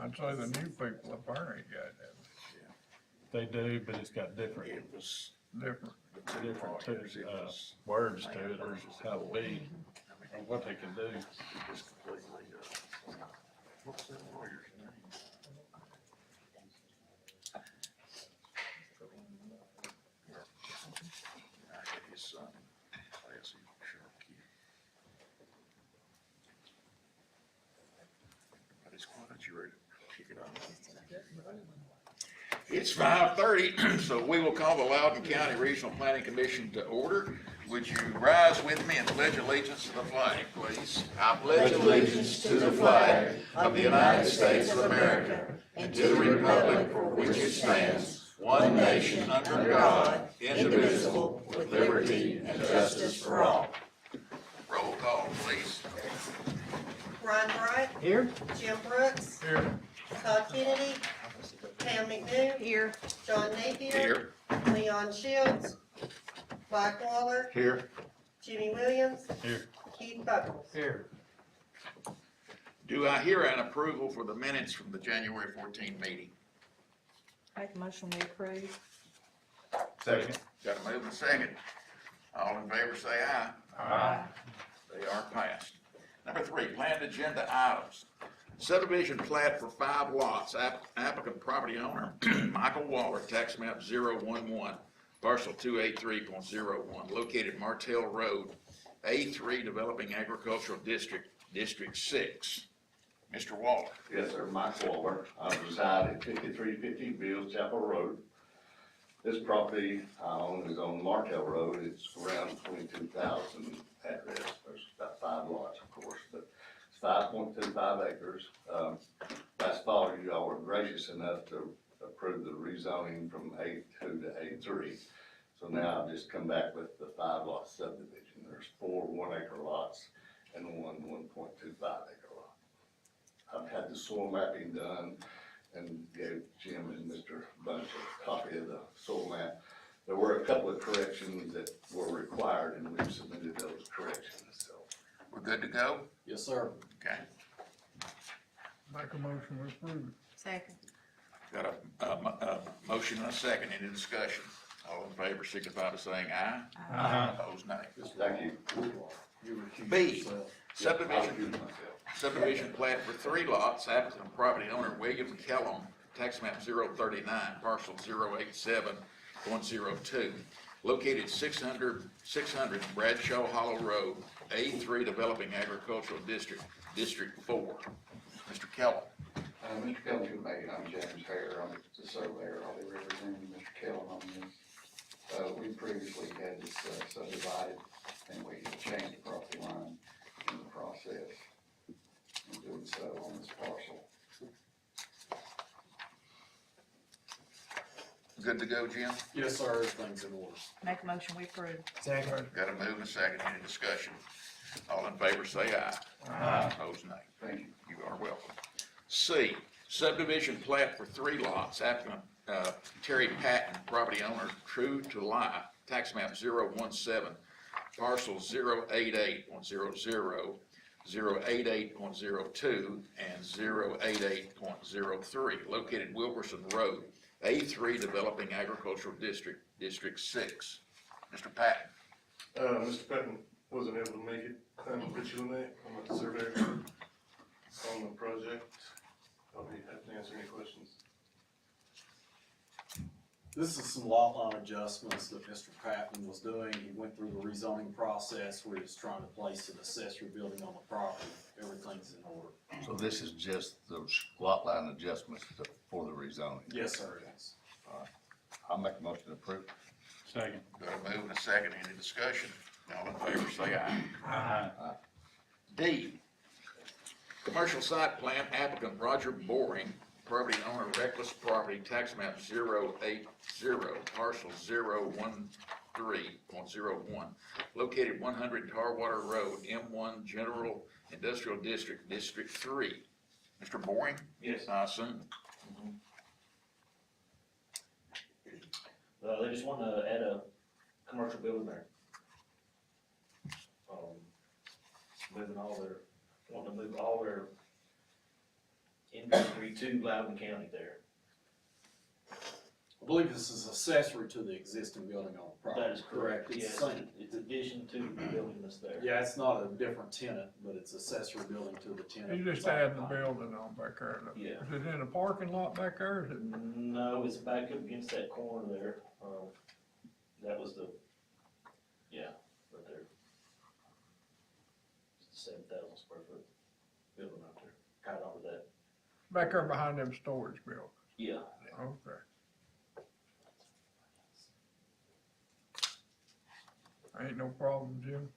I'd say the new people apparently got it They do, but it's got different, It was different. words to it, or how it be, or what they can do. it was completely, what's that lawyer's name? I had his son, classy, sharp kid. But it's quiet, you ready to kick it off? It's 5:30, so we will call the Loudon County Regional Planning Commission to order. Would you rise with me and pledge allegiance to the flag, please? I pledge allegiance to the flag of the United States of America and to the republic for which it stands, one nation under God, indivisible, with liberty and justice for all. Roll call, please. Ron Bright. Here. Jim Brooks. Here, Todd Kennedy. Pam McNew. Here. John Napier. Here. Leon Shields. Mike Waller. Here. Jimmy Williams. Here. Keith Buckles. Here. Do I hear an approval for the minutes from the January 14 meeting? Make a motion we approve. Second. Got a move and a second. All in favor say aye. Aye. They are passed. Number 3, planned agenda items. Subdivision plat for 5 lots. Applicant property owner, Michael Waller, tax map 011, parcel 283.01, located Martell Road, A3 Developing Agricultural District, District 6. Mr. Waller. Yes, sir, Mike Waller. I reside at 5350 Bills Chapel Road. This property I own is on Martell Road. It's around 22,000 address. There's about 5 lots, of course, but it's 5.25 acres. Last fall, you all were gracious enough to approve the rezoning from A2 to A3. So now I've just come back with the 5 lot subdivision. There's 4 1-acre lots and 1 1.25 acre lot. I've had the soil mapping done and gave Jim and Mr. Bunch a copy of the soil map. There were a couple of corrections that were required, and we've submitted those corrections, so. We're good to go? Yes, sir. Okay. make a motion to approve. Second. Got a motion and a second. Any discussion? All in favor signify by saying aye. Aye. Opposed, nay. Thank you. B, I'll subdivision. recuse myself. Subdivision plat for 3 lots, applicant property owner William Kellum, tax map 039, parcel 087.02, located 600 Bradshaw Hollow Road, A3 Developing Agricultural District, District 4. Mr. Kellum. Mr. Kellum, good evening. I'm James Hare. I'm the surveyor. I'll be representing Mr. Kellum on this. We previously had this subdivided, and we changed the property line in the process of doing so on this parcel. Good to go, Jim? Yes, sir, everything's in order. Make a motion we approve. Second. Got a move and a second. Any discussion? All in favor say aye. Aye. Opposed, nay. Thank you. You are welcome. C, subdivision plat for 3 lots, applicant Terry Patton, property owner True to Life, tax map 017, parcel 088.00, 088.02, and 088.03, located Wilkerson Road, A3 Developing Agricultural District, District 6. Mr. Patton. Mr. Patton wasn't able to make it. Put you in there. I'm not the surveyor on the project. I'll be happy to answer any questions. This is some lot line adjustments that Mr. Patton was doing. He went through the rezoning process where he was trying to place an accessory building on the property. Everything's in order. So this is just those lot line adjustments for the rezoning? Yes, sir, it is. I'll make a motion to approve. Second. Got a move and a second. Any discussion? All in favor say aye. Aye. D, commercial site plan applicant Roger Boring, property owner Reckless Property, tax map 080, parcel 013.01, located 100 Tarwater Road, M1 General Industrial District, District 3. Mr. Boring? Yes. I assume. They just want to add a commercial building there. Wanting to move all their Industry to Loudon County there. I believe this is accessory to the existing building on the property. That is correct, It's yes, the same. it's addition to the building that's there. Yeah, it's not a different tenant, but it's accessory building to the tenant. You just that's add the occupied. building on back there. Yeah. Is it in a parking lot back there? Is it? No, it's back up against that corner there, that was the, yeah, right there. 7,000 square foot building out there, right off of that. Back there behind them storage buildings? Yeah. Okay. Ain't no problem, Jim?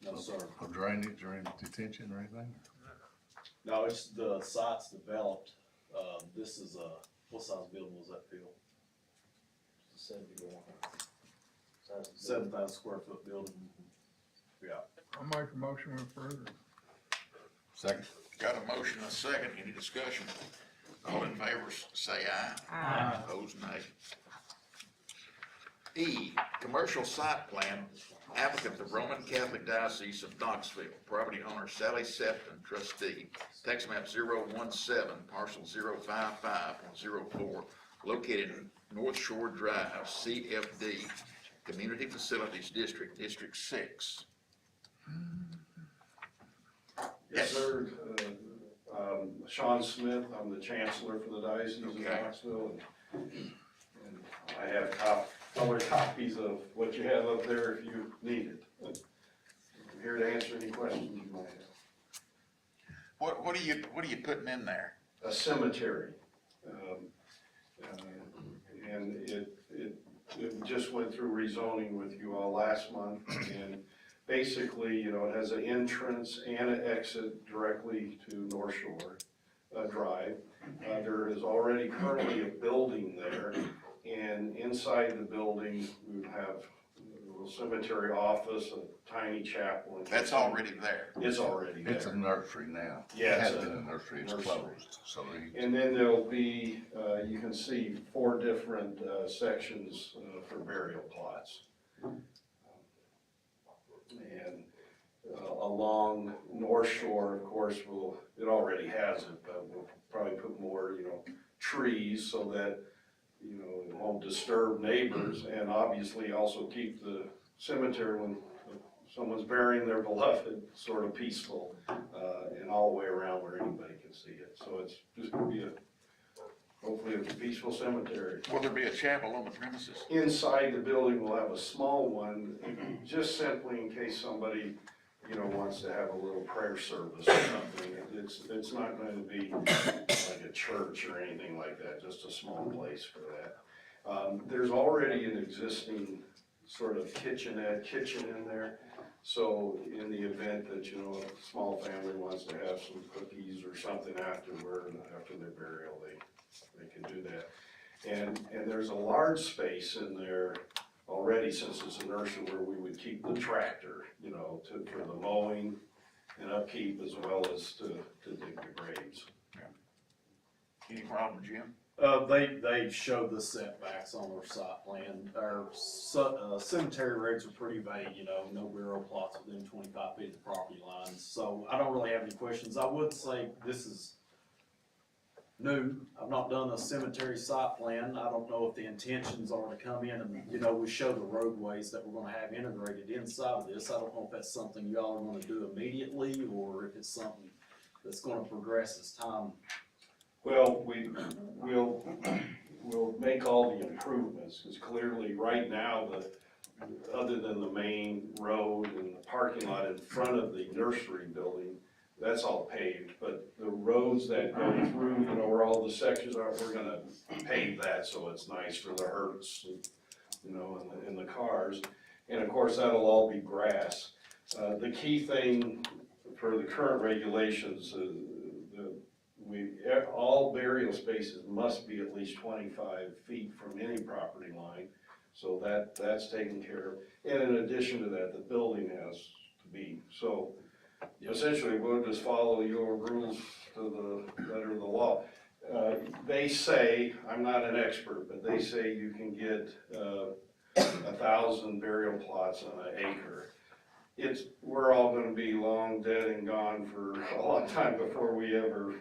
No, sir. For drainage or any detention or anything? No, it's, the site's developed, this is what size building was that, Phil? 71. 7,000 square foot building. Yeah. I'll make a motion to approve it. Second. Got a motion and a second, any discussion? All in favor, say aye. Aye. Opposed, nay. E, commercial site plan, applicant the Roman Catholic Diocese of Knoxville, property owner Sally Sefton, trustee, tax map 017, parcel 055.04, located in North Shore Drive, CFD, Community Facilities District, District 6. Yes, sir. Sean Smith, I'm the chancellor for the Diocese of Okay. Knoxville. And I have color copies of what you have up there if you need it. I'm here to answer any questions you might have. What are you putting in there? A cemetery. And it just went through rezoning with you all last month. And basically, you know, it has an entrance and an exit directly to North Shore Drive. There is already currently a building there, and inside the building, we would have a little cemetery office, a tiny chapel. and- That's already there. It's already there. It's a nursery now. Yeah, It has it's a been a nursery, it's nursery. closed, so And then there'll be, you can see 4 different sections for burial plots. And along North Shore, of course, it already has it, but we'll probably put more, you know, trees so that, you know, it won't disturb neighbors, and obviously also keep the cemetery when someone's burying their beloved sort of peaceful, and all the way around where anybody can see it. So it's just gonna be hopefully a peaceful cemetery. Will there be a chapel on the premises? Inside the building, we'll have a small one, just simply in case somebody, you know, wants to have a little prayer service or something. It's not going to be like a church or anything like that, just a small place for that. There's already an existing sort of kitchen in there. So in the event that, you know, a small family wants to have some cookies or something after their burial, they can do that. And there's a large space in there already, since it's a nursery, where we would keep the tractor, you know, for the mowing and upkeep, as well as to dig the graves. Any problem, Jim? They showed the setbacks on their site plan. Our cemetery regs are pretty vague, you know, no burial plots within 25 feet of the property lines. So I don't really have any questions. I would say this is new. I've not done a cemetery site plan. I don't know if the intentions are to come in and, you know, we show the roadways that we're gonna have integrated inside of this. I don't know if that's something y'all are gonna do immediately, or if it's something that's gonna progress as time. Well, we'll make all the improvements, because clearly, right now, other than the main road and the parking lot in front of the nursery building, that's all paved, but the roads that go through, you know, where all the sections are, we're gonna pave that, so it's nice for the hertz, you know, and the cars. And of course, that'll all be grass. The key thing for the current regulations, all burial spaces must be at least 25 feet from any property line, so that's taken care of. And in addition to that, the building has to be, so essentially we'll just follow your rules to the letter of the law. They say, I'm not an expert, but they say you can get 1,000 burial plots on an acre. we're all gonna be long dead and gone for a long time before we ever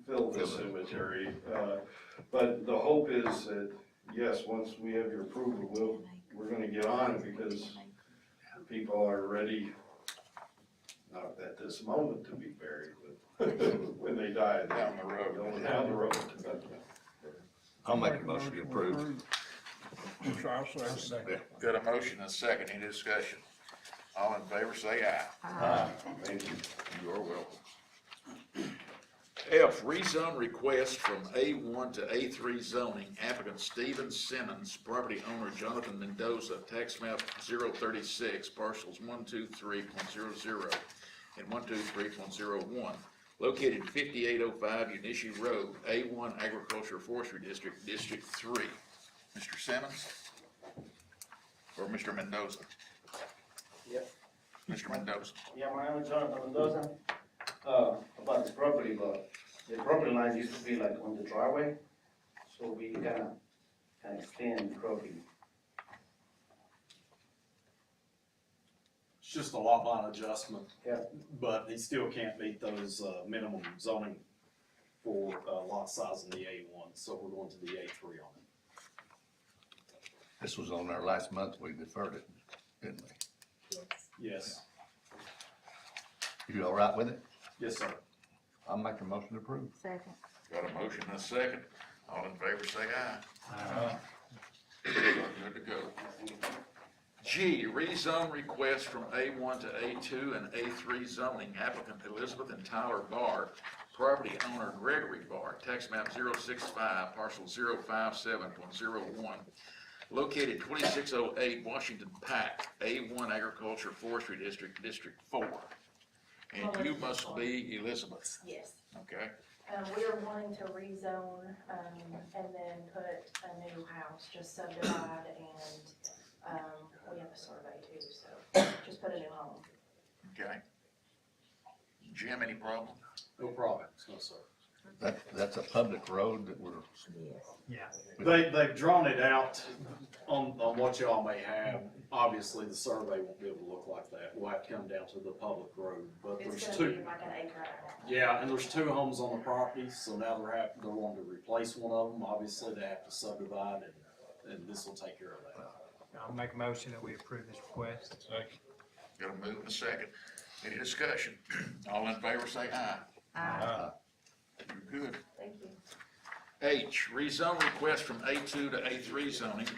fill the cemetery. But the hope is that, yes, once we have your approval, we're gonna get on it because people are ready, not at this moment to be buried, but when they die. Down the road. Going down the road. I'll make a motion to approve. Which I'll second. Got a motion and a second, any discussion? All in favor, say aye. Thank you. You're welcome. F, rezone request from A1 to A3 zoning, applicant Stephen Simmons, property owner Jonathan Mendoza, tax map 036, parcels 123.00 and 123.01, located 5805 Unishi Road, A1 Agriculture Forestry District, District 3. Mr. Simmons? Or Mr. Mendoza? Yep. Mr. Mendoza. Yeah, my name is Jonathan Mendoza. About this property, but the property line used to be like on the driveway, so we kinda extend the property. It's just a lot line adjustment. Yeah. But he still can't meet those, minimum zoning for, lot size in the A1, so we're going to the A3 on it. This was on there last month, we deferred it, didn't we? Yes, You all right with it? yes, sir. I'll make a motion to approve. Second. Got a motion and a second. All in favor, say aye. Good to go. G, rezone request from A1 to A2 and A3 zoning, applicant Elizabeth and Tyler Barr, property owner Gregory Barr, tax map 065, parcel 057.01, located 2608 Washington Pack, A1 Agriculture Forestry District, District 4. And you must be Elizabeth, Yes, okay? we are wanting to rezone, and then put a new house, just subdivide, and, we have a survey too, so just put a new home. Okay. Jim, any problem? No problem, no, sir. That's a public road that we're, Yes. They've drawn it out on what y'all may have. Obviously, the survey won't be able to look like that. We'll have to come down to the public road, but It's there's gonna two. be like an acre. Yeah, and there's two homes on the property, so now they're wanting to replace one of them. Obviously, they have to subdivide and this will take care of that. I'll make a motion that we approve this request. Got a move and a second. Any discussion? All in favor, say aye. You're good. Thank you. H, rezone request from A2 to A3 zoning,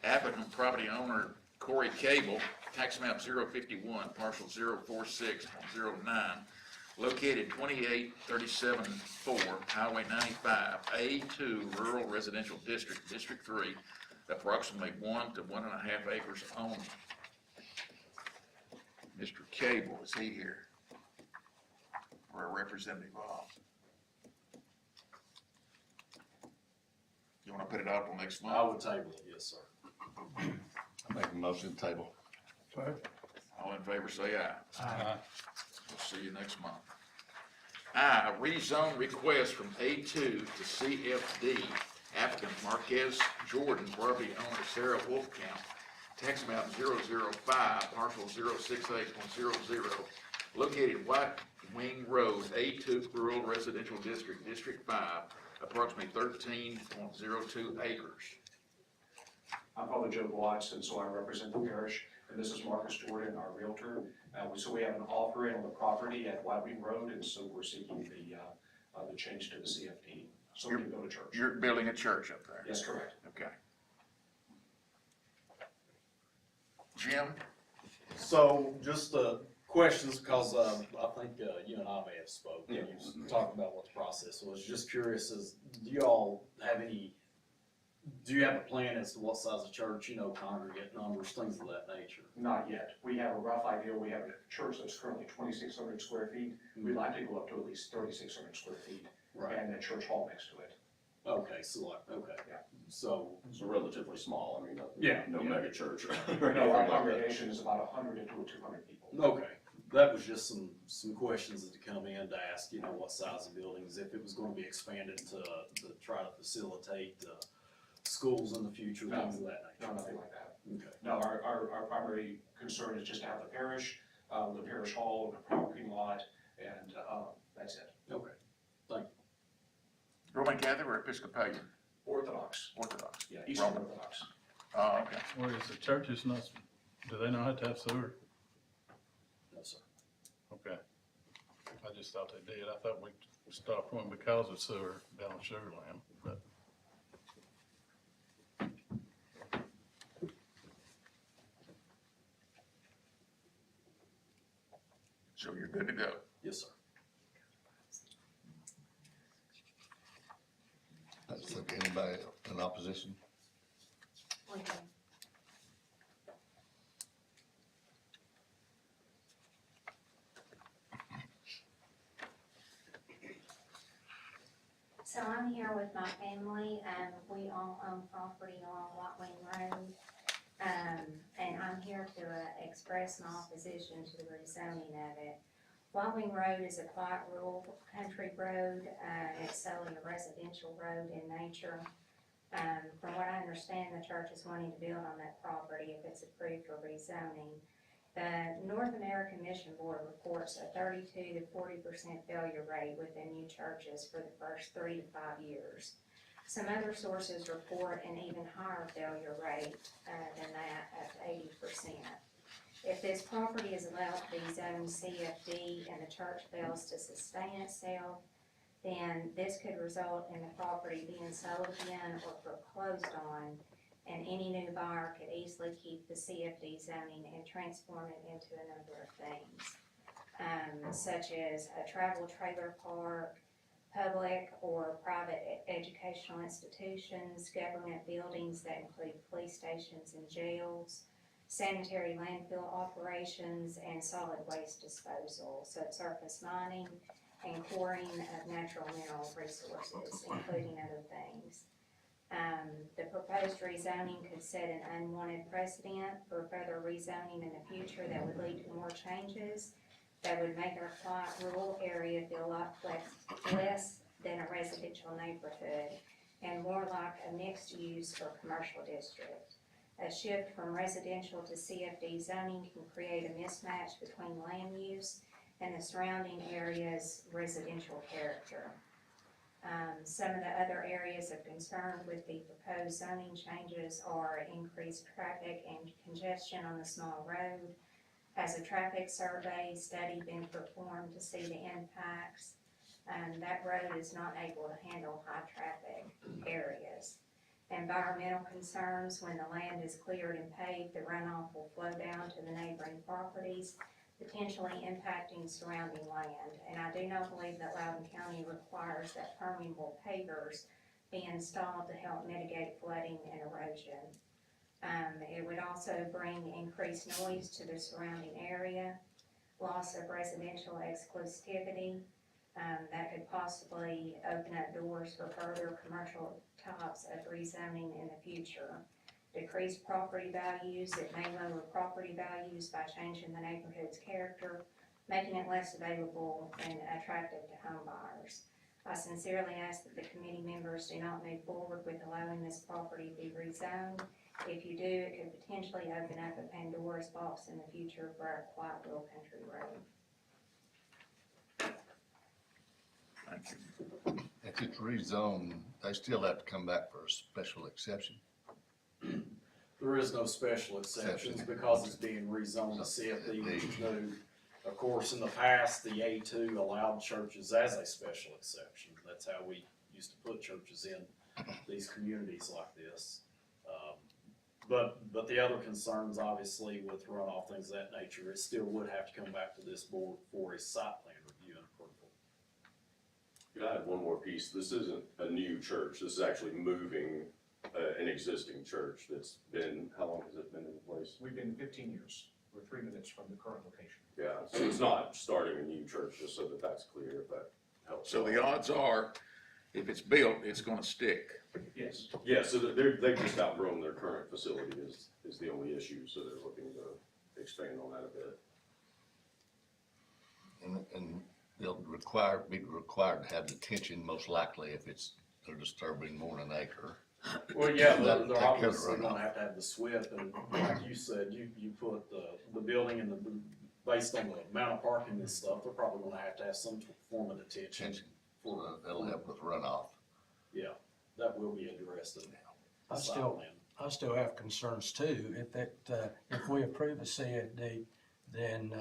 applicant property owner Corey Cable, tax map 051, parcel 046.09, located 28374 Highway 95, A2 Rural Residential District, District 3, approximately 1 to 1.5 acres only. Mr. Cable, is he here? Or a representative of? You wanna put it out till next month? I would table it, yes, sir. I'll make a motion to table. All in favor, say aye. We'll see you next month. I, rezone request from A2 to CFD, applicant Marquez Jordan, property owner Sarah Wolfcamp, tax map 005, parcel 068.00, located White Wing Road, A2 Rural Residential District, District 5, approximately 13.02 acres. I'm Father Joe Watson, so I represent the parish, and this is Marcus Jordan, our realtor. So we have an offer in on the property at White Wing Road, and so we're seeking the change to the CFD, so we can go to church. You're building a church up there? Yes, correct. Okay. Jim? So just questions, because I think you and I may have spoken. Yeah. You talked about what the process was. Just curious, do you have a plan as to what size of church, congregate numbers, things of that nature? Not yet. We have a rough idea. We have a church that's currently 2,600 square feet. We'd like to go up to at least 3,600 square feet, Right. and a church hall next to it. Okay, so Yeah. so, It's relatively small, I mean, yeah. no yeah. mega church. No, our congregation is about 100 to 200 people. Okay, that was just some questions that come in to ask, what size of buildings, if it was gonna be expanded to try to facilitate, schools in the future, things of that nature. No, nothing like that. Okay, No, our primary concern is just to have the parish, the parish hall, the parking lot, and, that's it. Okay, thank you. Roman Catholic or Episcopalian? Orthodox, Orthodox? yeah, Eastern Roman. Orthodox. Oh, okay. Whereas the churches not, do they not have to have sewer? No, sir. Okay. I just thought they did. I thought we stopped one because of sewer down Sugar Land, but. So you're good to go. Yes, sir. That's okay. Anybody in opposition? So I'm here with my family, we all own property along Loudon Road. And I'm here to express my opposition to the rezoning of it. Loudon Road is a quiet rural country road, it's solely a residential road in nature. From what I understand, the church is wanting to build on that property if it's approved for rezoning. The North American Mission Board reports a 32 to 40% failure rate within new churches for the first 3 to 5 years. Some other sources report an even higher failure rate than that, up to 80%. If this property is allowed to be zoned CFD and the church fails to sustain itself, then this could result in the property being sold again or foreclosed on, and any new buyer could easily keep the CFD zoning and transform it into a number of things, such as a travel trailer park, public or private educational institutions, government buildings that include police stations and jails, sanitary landfill operations, and solid waste disposal, subsurface mining, and quarrying of natural mineral resources, including other things. The proposed rezoning could set an unwanted precedent for further rezoning in the future that would lead to more changes that would make our quiet rural area feel like less than a residential neighborhood and more like a mixed use or commercial district. A shift from residential to CFD zoning can create a mismatch between land use and the surrounding area's residential character. Some of the other areas of concern with the proposed zoning changes are increased traffic and congestion on the small road. Has a traffic survey study been performed to see the impacts? That road is not able to handle high traffic areas. Environmental concerns: when the land is cleared and paved, the runoff will flow down to the neighboring properties, potentially impacting surrounding land. And I do not believe that Loudon County requires that permeable pavers be installed to help mitigate flooding and erosion. It would also bring increased noise to the surrounding area, loss of residential exclusivity, that could possibly open up doors for further commercial types of rezoning in the future. Decreased property values: it may lower property values by changing the neighborhood's character, making it less available and attractive to home buyers. I sincerely ask that the committee members do not move forward with allowing this property to be rezoned. If you do, it could potentially open up a Pandora's box in the future for our quiet rural country road. Thank you. If it's rezoned, they still have to come back for a special exception. There is no special exceptions because it's being rezoned to CFD, which is new. Of course, in the past, the A2 allowed churches as a special exception. That's how we used to put churches in these communities like this. But the other concerns, obviously, with runoff, things of that nature, it still would have to come back to this board for a site plan review and approval. Could I add one more piece? This isn't a new church. This is actually moving an existing church that's been, how long has it been in place? We've been 15 years. We're 3 minutes from the current location. Yeah, so it's not starting a new church, just so that that's clear, if that helps. So the odds are, if it's built, it's gonna stick. Yes. Yeah, so they've just outgrown their current facility is the only issue, so they're looking to expand on that a bit. And they'll be required to have detention most likely if they're disturbing more than an acre. Well, yeah, That'll they're take care of the obviously runoff. gonna have to have the SWIP, and like you said, you put the building and based on the amount of parking and stuff, they're probably gonna have to have some form of detention. So that'll help with runoff. Yeah, that will be addressed in the I site still- plan. I still have concerns too, if we approve a CFD, then,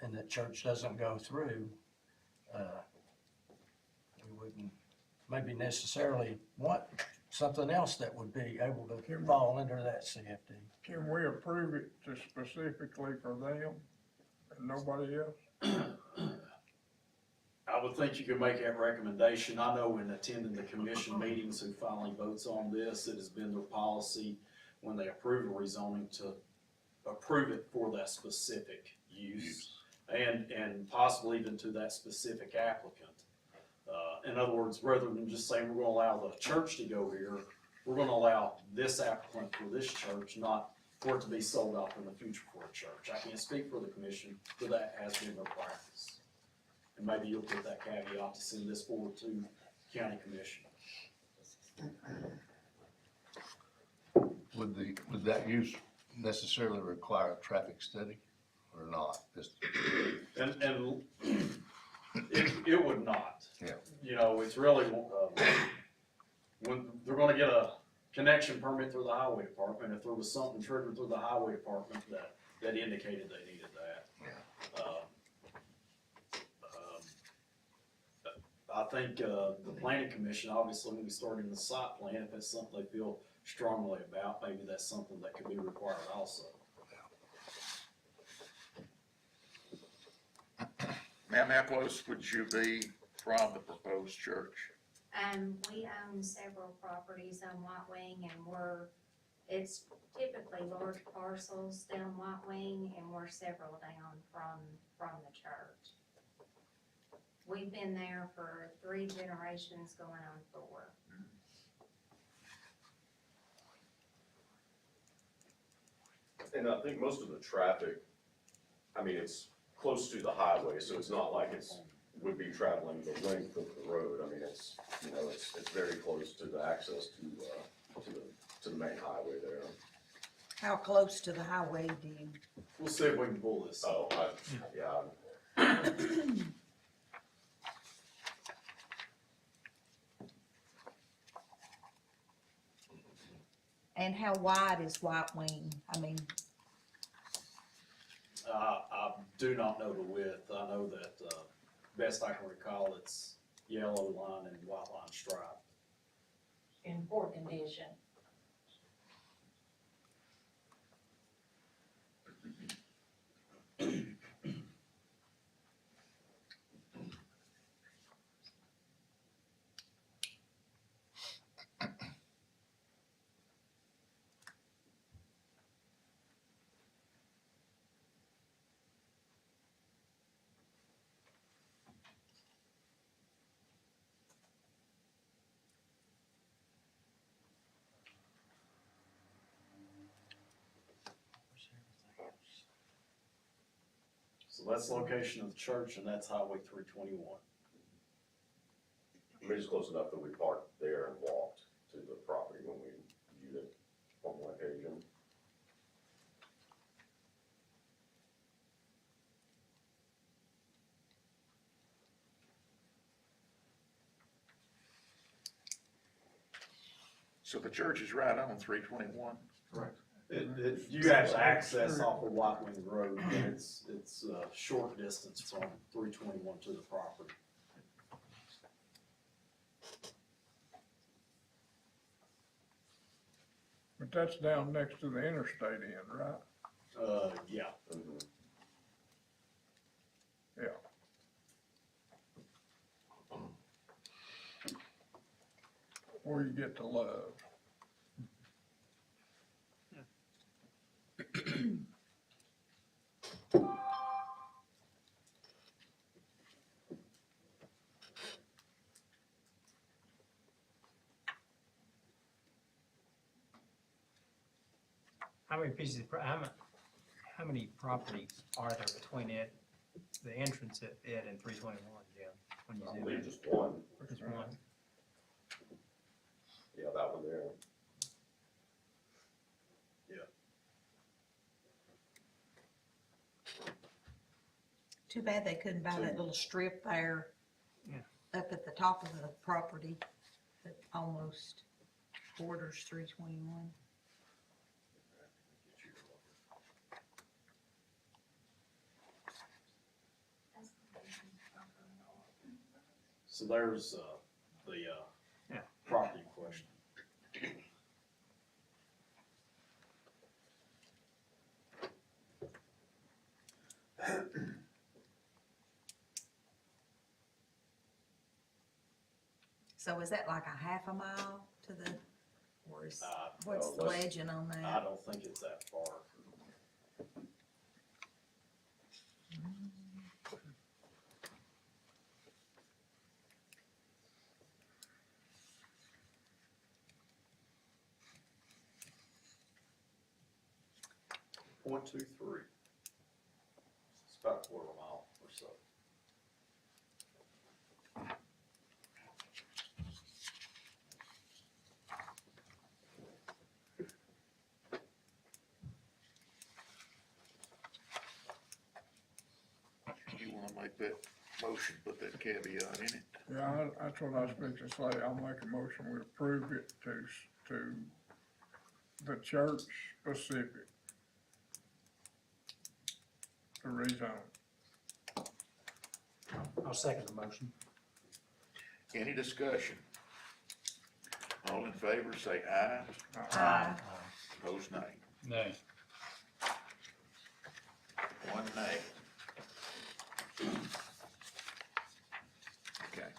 and the church doesn't go through, we wouldn't maybe necessarily want something else that would be able to fall under that CFD. Can we approve it to specifically for them and nobody else? I would think you could make that recommendation. I know in attending the commission meetings who finally votes on this, it has been their policy when they approve a rezoning to approve it for that specific use and possibly even to that specific applicant. In other words, rather than just saying we're gonna allow the church to go here, we're gonna allow this applicant for this church, not for it to be sold off in the future for a church. I can't speak for the commission, but that has been their practice. And maybe you'll put that caveat to send this forward to county commission. Would that use necessarily require a traffic study or not? And it would not. Yeah. You know, it's really, when they're gonna get a connection permit through the highway department, if there was something triggered through the highway department that indicated they needed that. I think, the planning commission, obviously, when we start in the site plan, if it's something they feel strongly about, maybe that's something that could be required also. Ma'am, how close would you be from the proposed church? We own several properties on White Wing and it's typically large parcels down White Wing and we're several down from the church. We've been there for 3 generations, going on 4. And I think most of the traffic, I mean, it's close to the highway, so it's not like would be traveling the length of the road. I mean, it's very close to the access to the main highway there. How close to the highway do you? We'll see if we can pull this. Oh, yeah. And how wide is White Wing? I mean, I do not know the width. I know that, best I can recall, it's yellow line and white line stripe. in poor condition. So that's the location of the church, and that's Highway 321. I mean, it's close enough that we parked there and walked to the property when we viewed it on one occasion. So the church is right on 321? Correct. You have access off of White Wing Road, but it's a short distance from 321 to the property. But that's down next to the interstate end, right? Yeah. Yeah. Where you get to Love. How many pieces, how many properties are there between the entrance at it and 321, Jim? When you I zoom believe in? just one. Just one. Yeah, that one there. Too bad they couldn't buy that little strip there. Yeah. Up at the top of the property that almost borders 321. So there's, the, Yeah. property question. So is that like a half a mile to the, or is, Well, what's the let's- legend on I that? don't think it's that far. .23. It's about a quarter mile or so. You wanna make that motion, put that caveat in it? Yeah, that's what I was fixing to say. I'll make a motion, we approve it to the church specific. To rezone. I'll second the motion. Any discussion? All in favor, say aye. Aye. Opposed, nay. Nay. One nay. Okay.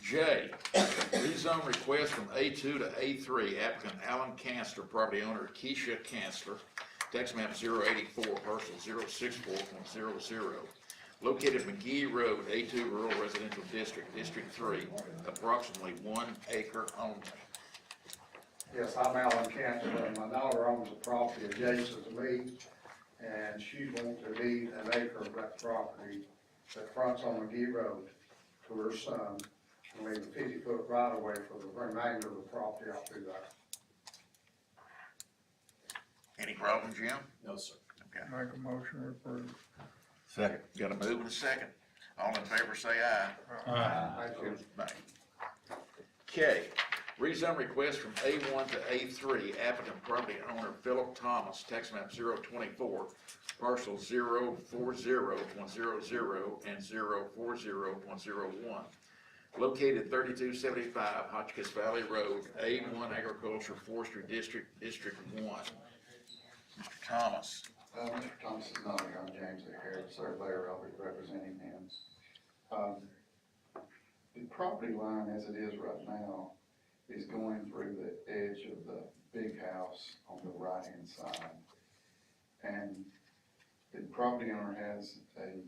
J, rezone request from A2 to A3, applicant Alan Canster, property owner Keisha Canster, tax map 084, parcel 064.00, located McGee Road, A2 Rural Residential District, District 3, approximately 1 acre only. Yes, I'm Alan Cantor, and my daughter owns a property adjacent to me, and she wants to deed an acre of that property that fronts on McGee Road to her son, and leave a 50-foot right-of-way for the remainder of the property out through there. Any problem, Jim? No, sir. Okay. Make a motion, we approve. Second. Got a move and a second. All in favor, say aye. Thank you. Opposed, nay. K, rezone request from A1 to A3, applicant property owner Philip Thomas, tax map 024, parcel 040.00 and 040.01, located 3275 Hotchkiss Valley Road, A1 Agriculture Forestry District, District 1. Mr. Thomas. Mr. Thomas is not here, I'm James O'Hare, surveyor, I'll be representing him. The property line as it is right now is going through the edge of the big house on the right-hand side. And the property owner has a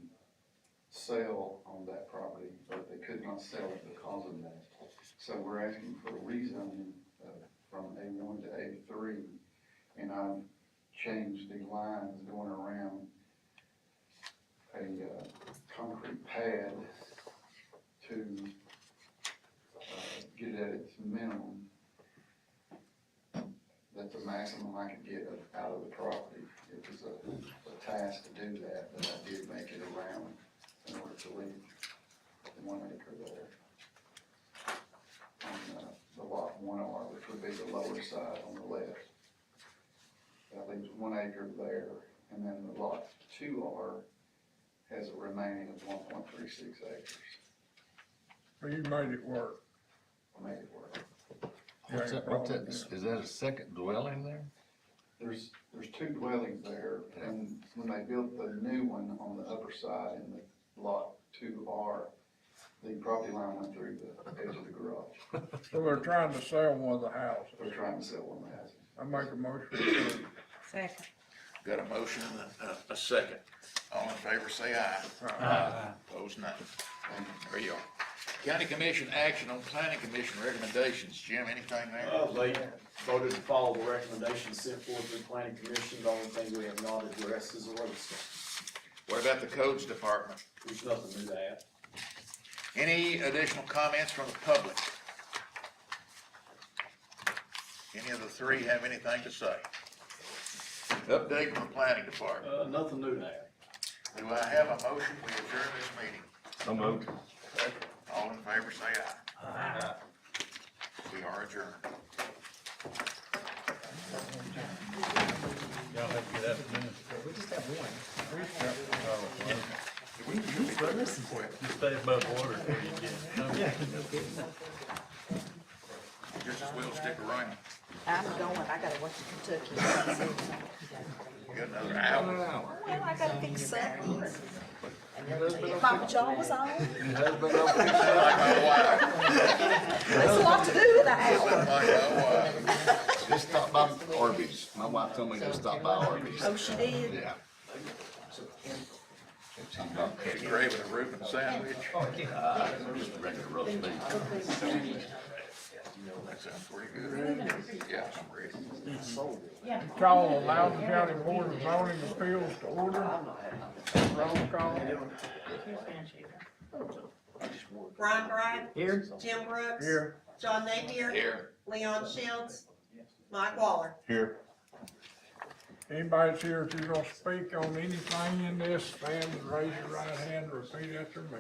sale on that property, but they could not sell it because of that. So we're asking for a rezoning from A1 to A3, and I've changed the lines going around a concrete pad to get it at its minimum. That's the maximum I could get out of the property. It was a task to do that, but I did make it around in order to leave the 1 acre there. On the lot 1R, which would be the lower side on the left. That leaves 1 acre there, and then the lot 2R has a remaining of 1.36 acres. Well, you made it work. I made it work. What's that, is that a second dwelling there? There's 2 dwellings there, and when they built the new one on the upper side in the lot 2R, the property line went through the edge of the garage. So they're trying to sell one of the houses. They're trying to sell one of the houses. I make a motion, we approve. Second. Got a motion and a second. All in favor, say aye. Aye. Opposed, nay. There you are. County Commission action on Planning Commission recommendations. Jim, anything there? They voted to follow the recommendations sent forth to the planning commission. The only thing we have not addressed is the road stuff. What about the codes department? There's nothing to that. Any additional comments from the public? Any of the three have anything to say? Update from the planning department. Nothing new to add. Do I have a motion to adjourn this meeting? So moved. All in favor, say aye. We are adjourned. Y'all have a good afternoon. We just have one. You stay above water before you get. Yeah, no kidding. Just as well stick around. I'm going, I gotta work in Kentucky. You got another hour. Well, I gotta fix something. Papa John was on. Like my wife. There's a lot to do in an hour. Like my wife. Just stop by Arby's. My wife told me to stop by Arby's. Oh, she did? Yeah. She craving a Reuben sandwich. Just a regular roast beef. That sounds pretty good. Yeah, I'm ready. Call the Loudon County Board of Zoning Appeals to order. Roll call. Ron Bright. Here. Jim Brooks. Here. John Napier. Here. Leon Shields. Mike Waller. Here. Anybody that's here, if you're gonna speak on anything in this, stand and raise your right hand and repeat after me.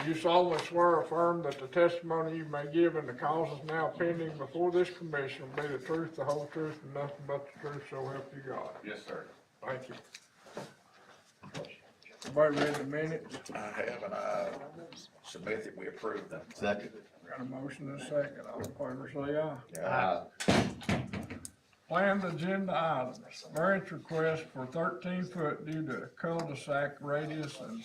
You solemnly swear or affirm that the testimony you may give in the causes now pending before this commission will be the truth, the whole truth, and nothing but the truth, so help you God. Yes, sir. Thank you. Everybody read the minutes? I have, and I submit that we approve them. Second. Got a motion and a second. All in favor say aye. Aye. Planned agenda items, variance request for 13-foot due to cul-de-sac radius and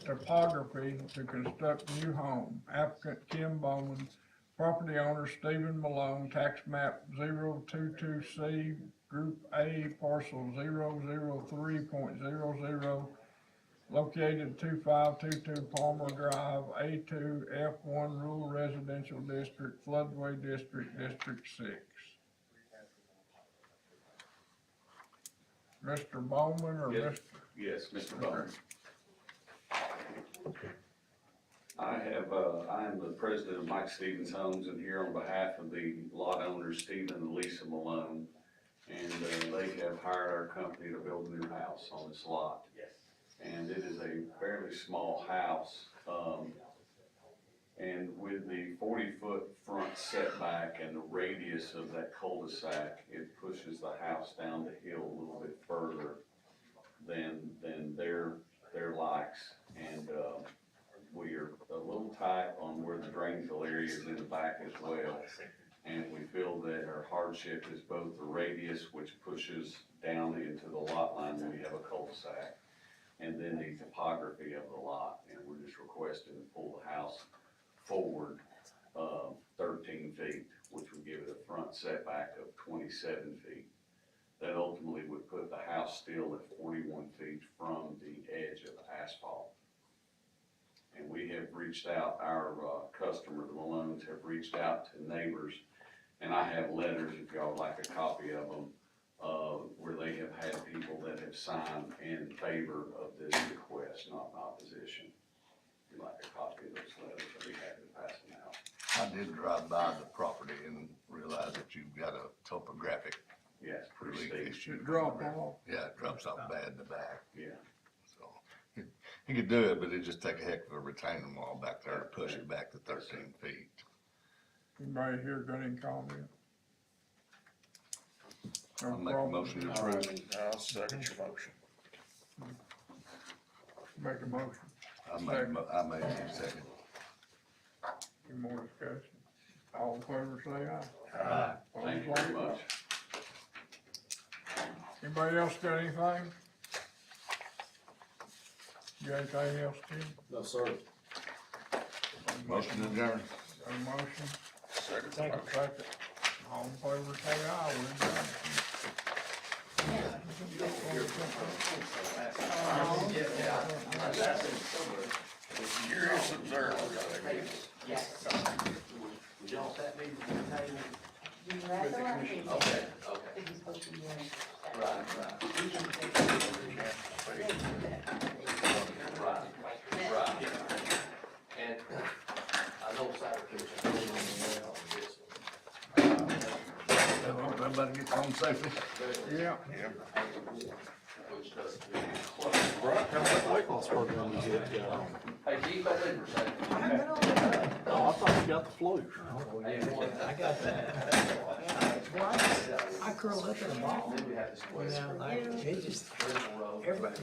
topography to construct new home. Applicant Kim Bowman, property owner Stephen Malone, tax map 022C, group A, parcel 003.00, located 2522 Palmer Drive, A2, F1 Rural Residential District, Floodway District, District 6. Mr. Bowman or Yes. Mr.? Yes, Mr. Bowman. I am the president of Mike Stevens Homes, and here on behalf of the lot owners, Stephen and Lisa Malone. And they have hired our company to build a new house on this lot. And it is a fairly small house. And with the 40-foot front setback and the radius of that cul-de-sac, it pushes the house down the hill a little bit further than their likes. And we are a little tight on where the drainage area is in the back as well. And we feel that our hardship is both the radius, which pushes down into the lot line when we have a cul-de-sac, and then the topography of the lot. And we're just requesting to pull the house forward 13 feet, which would give it a front setback of 27 feet. That ultimately would put the house still at 41 feet from the edge of the asphalt. And we have reached out, our customer, the Malones, have reached out to neighbors, and I have letters, if y'all would like a copy of them, where they have had people that have signed in favor of this request, not in opposition. If you'd like a copy of those letters, I'd be happy to pass them out. I did drive by the property and realized that you've got a topographic Yeah, it's pretty steep. issue. Drop off. Yeah, it drops off bad in the back. Yeah. So he could do it, but it'd just take a heck of a retaining wall back there to push it back to 13 feet. Anybody here got any comment? No I'll make a problem. motion to approve. I'll second your motion. Make a motion. I made it second. Any more discussion? All in favor say aye. Aye. Thank you very much. Anybody else got anything? You got anything else, Tim? No, sir. Motion adjourned. Got a motion? Second. Second. All in favor say aye. We're done. Curious observer. And I know cyber kids are doing it. Everybody gets home safely. Yeah. Brian, come that way. Hey, keep that in for a second. Oh, I thought you got the flu. I got that. I curl up in a ball. You know, like, it just, everybody,